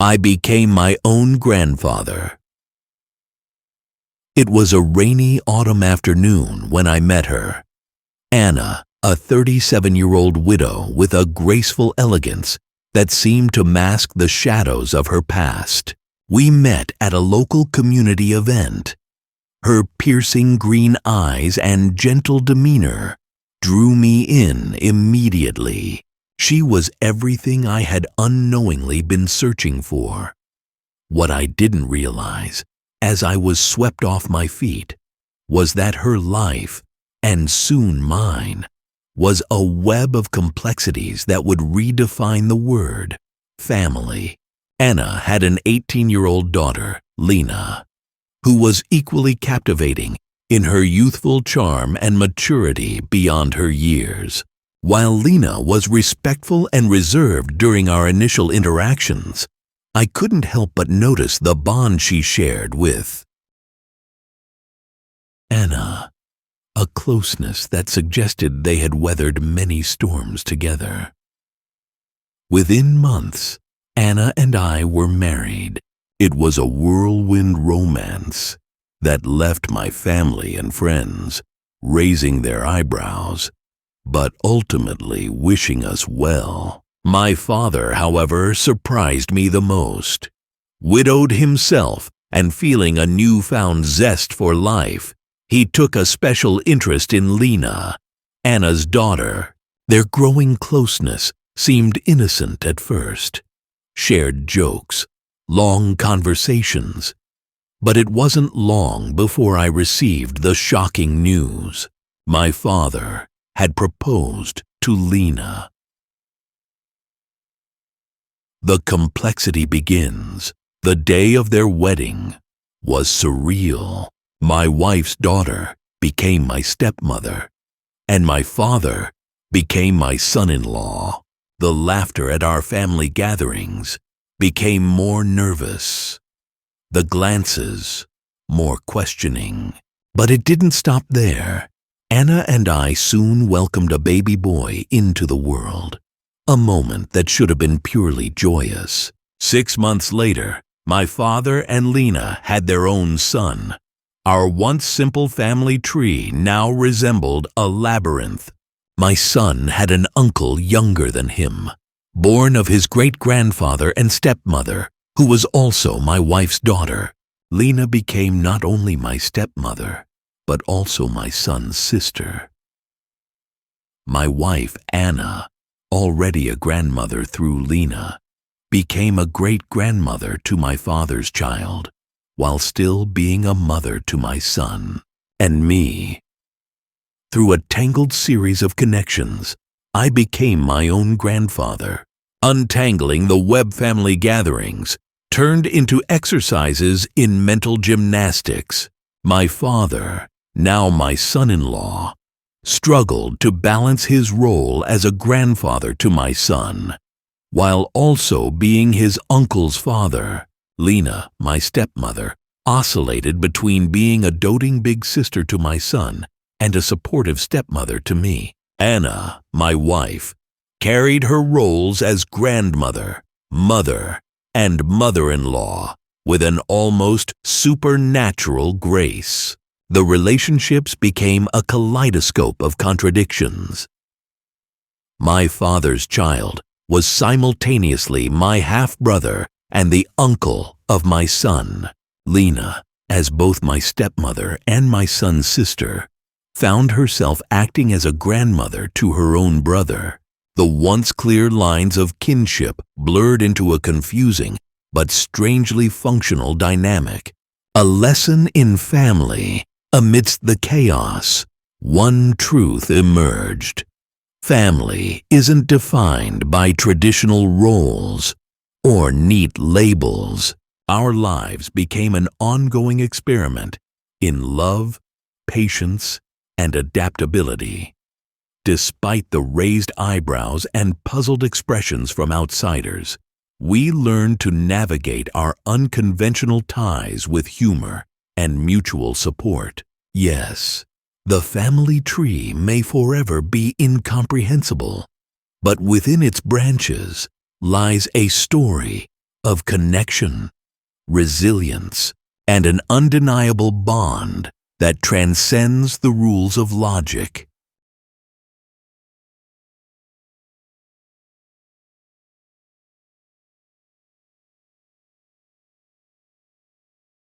I became my own grandfather. It was a rainy autumn afternoon when I met her. Anna, a 37-year-old widow with a graceful elegance that seemed to mask the shadows of her past. We met at a local community event. Her piercing green eyes and gentle demeanor drew me in immediately. She was everything I had unknowingly been searching for. What I didn't realize, as I was swept off my feet, was that her life, and soon mine, was a web of complexities that would redefine the word family. Anna had an 18-year-old daughter, Lena, who was equally captivating in her youthful charm and maturity beyond her years. While Lena was respectful and reserved during our initial interactions, I couldn't help but notice the bond she shared with Anna, a closeness that suggested they had weathered many storms together. Within months, Anna and I were married. It was a whirlwind romance that left my family and friends raising their eyebrows, but ultimately wishing us well. My father, however, surprised me the most. Widowed himself and feeling a newfound zest for life, he took a special interest in Lena, Anna's daughter. Their growing closeness seemed innocent at first. Shared jokes, long conversations. But it wasn't long before I received the shocking news. My father had proposed to Lena. The complexity begins. The day of their wedding was surreal. My wife's daughter became my stepmother, and my father became my son-in-law. The laughter at our family gatherings became more nervous. The glances more questioning. But it didn't stop there. Anna and I soon welcomed a baby boy into the world, a moment that should have been purely joyous. 6 months later, my father and Lena had their own son. Our once simple family tree now resembled a labyrinth. My son had an uncle younger than him, born of his great-grandfather and stepmother, who was also my wife's daughter. Lena became not only my stepmother, but also my son's sister. My wife, Anna, already a grandmother through Lena, became a great-grandmother to my father's child, while still being a mother to my son and me. Through a tangled series of connections, I became my own grandfather. Untangling the web family gatherings turned into exercises in mental gymnastics. My father, now my son-in-law, struggled to balance his role as a grandfather to my son, while also being his uncle's father. Lena, my stepmother, oscillated between being a doting big sister to my son and a supportive stepmother to me. Anna, my wife, carried her roles as grandmother, mother, and mother-in-law with an almost supernatural grace. The relationships became a kaleidoscope of contradictions. My father's child was simultaneously my half-brother and the uncle of my son. Lena, as both my stepmother and my son's sister, found herself acting as a grandmother to her own brother. The once clear lines of kinship blurred into a confusing but strangely functional dynamic. A lesson in family. Amidst the chaos, one truth emerged. Family isn't defined by traditional roles or neat labels. Our lives became an ongoing experiment in love, patience, and adaptability. Despite the raised eyebrows and puzzled expressions from outsiders, we learned to navigate our unconventional ties with humor and mutual support. Yes, the family tree may forever be incomprehensible, but within its branches lies a story of connection, resilience, and an undeniable bond that transcends the rules of logic.